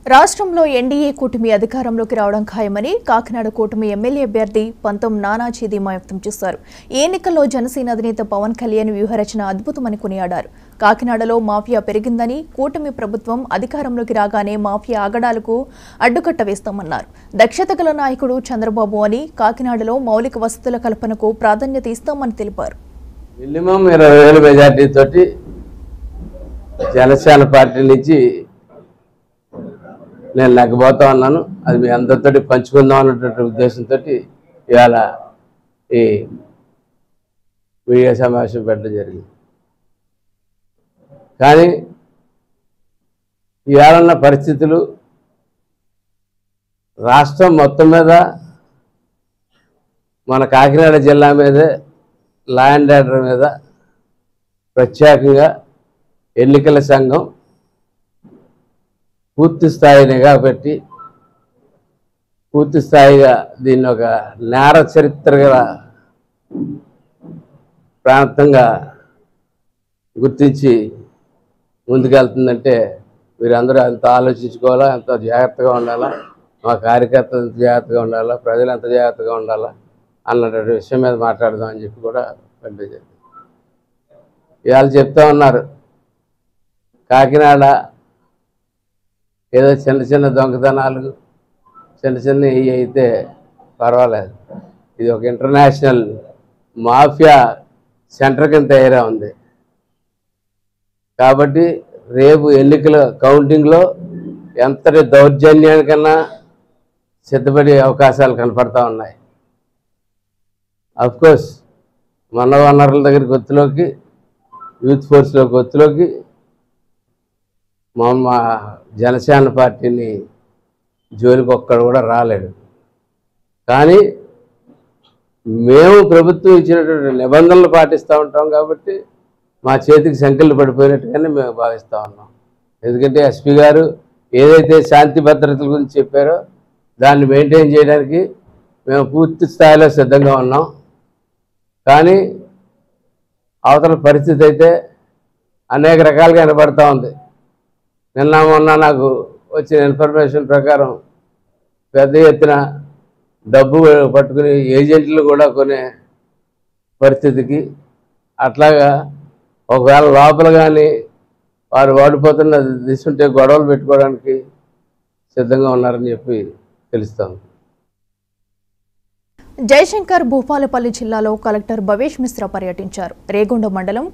రాష్ట్రంలో ఎన్డీఏ కూటమి అధికారంలోకి రావడం ఖాయమని కాకినాడ కూటమి ఎమ్మెల్యే అభ్యర్థి పంతం నానాజీ ధీమా వ్యక్తం చేశారు. ఈ ఎన్నికల్లో జనసేన అధినేత పవన్ కళ్యాణ్ వ్యూహరచన అద్భుతమని కొనియాడారు. కాకినాడలో మాఫియా పెరిగిందని, కూటమి ప్రభుత్వం అధికారంలోకి రాగానే మాఫియా ఆగడాలకు అడ్డుకట్ట వేస్తామన్నారు. దక్షత గల నాయకుడు చంద్రబాబు అని, కాకినాడలో మౌలిక వసతుల కల్పనకు ప్రాధాన్యత ఇస్తామని తెలిపారు. మినిమం 20,000 మెజార్టీ తోటి జనసేన పార్టీ నుంచి నేను నెగ్గబోతా ఉన్నాను. అది మీ అందరితో పంచుకుందాం అన్నటువంటి ఉద్దేశంతో ఇవాళ ఈ మీడియా సమావేశం పెట్టడం జరిగింది. కానీ ఇవాళ ఉన్న పరిస్థితులు రాష్ట్రం మొత్తం మీద, మన కాకినాడ జిల్లా మీదే, లా అండ్ ఆర్డర్ మీద ప్రత్యేకంగా ఎన్నికల సంఘం పూర్తి స్థాయి నిఘా పెట్టి పూర్తి స్థాయిగా దీన్ని ఒక నేర చరిత్ర గల ప్రాంతంగా గుర్తించి ముందుకెళ్తుందంటే వీరందరూ ఎంత ఆలోచించుకోవాలా, ఎంత జాగ్రత్తగా ఉండాలా, మా కార్యకర్తలు ఎంత జాగ్రత్తగా ఉండాలా, ప్రజలు ఎంత జాగ్రత్తగా ఉండాలా అన్నటువంటి విషయం మీద మాట్లాడదాం అని చెప్పి కూడా పంపించారు. ఇవాళ చెప్తా ఉన్నారు, కాకినాడ ఏదో చిన్న చిన్న దొంగతనాలు చిన్న అయితే పర్వాలేదు, ఇది ఒక ఇంటర్నేషనల్ మాఫియా సెంటర్ కింద తయారా ఉంది. కాబట్టి రేపు ఎన్నికల కౌంటింగ్లో ఎంతటి దౌర్జన్యానికన్నా సిద్ధపడే అవకాశాలు కనపడతా ఉన్నాయి. అఫ్కోర్స్ మన వనరుల దగ్గర గొత్తులోకి, యూత్ ఫోర్స్లో గొత్తులోకి మా జనసేన పార్టీని జోలికి ఒక్కడు కూడా రాలేడు. కానీ మేము ప్రభుత్వం ఇచ్చినటువంటి నిబంధనలు పాటిస్తూ ఉంటాం కాబట్టి మా చేతికి సంఖ్యలు పడిపోయినట్టుగానే మేము భావిస్తూ ఉన్నాం. ఎందుకంటే ఎస్పీ గారు ఏదైతే శాంతి భద్రతల గురించి చెప్పారో దాన్ని మెయింటైన్ చేయడానికి మేము పూర్తి స్థాయిలో సిద్ధంగా ఉన్నాం. కానీ అవతల పరిస్థితి అయితే అనేక రకాలుగా వినపడుతూ ఉంది. నిన్న మొన్న నాకు వచ్చిన ఇన్ఫర్మేషన్ ప్రకారం పెద్ద ఎత్తున డబ్బు పట్టుకుని ఏజెంట్లు కూడా కొనే పరిస్థితికి, అట్లాగా ఒకవేళ లోపల కానీ వారు వాడిపోతున్న దిశుంటే గొడవలు పెట్టుకోవడానికి సిద్ధంగా ఉన్నారని చెప్పి తెలుస్తోంది. జయశంకర్ భూపాలపల్లి జిల్లాలో కలెక్టర్ భవేష్ మిశ్రా పర్యటించారు. రేగొండ మండలం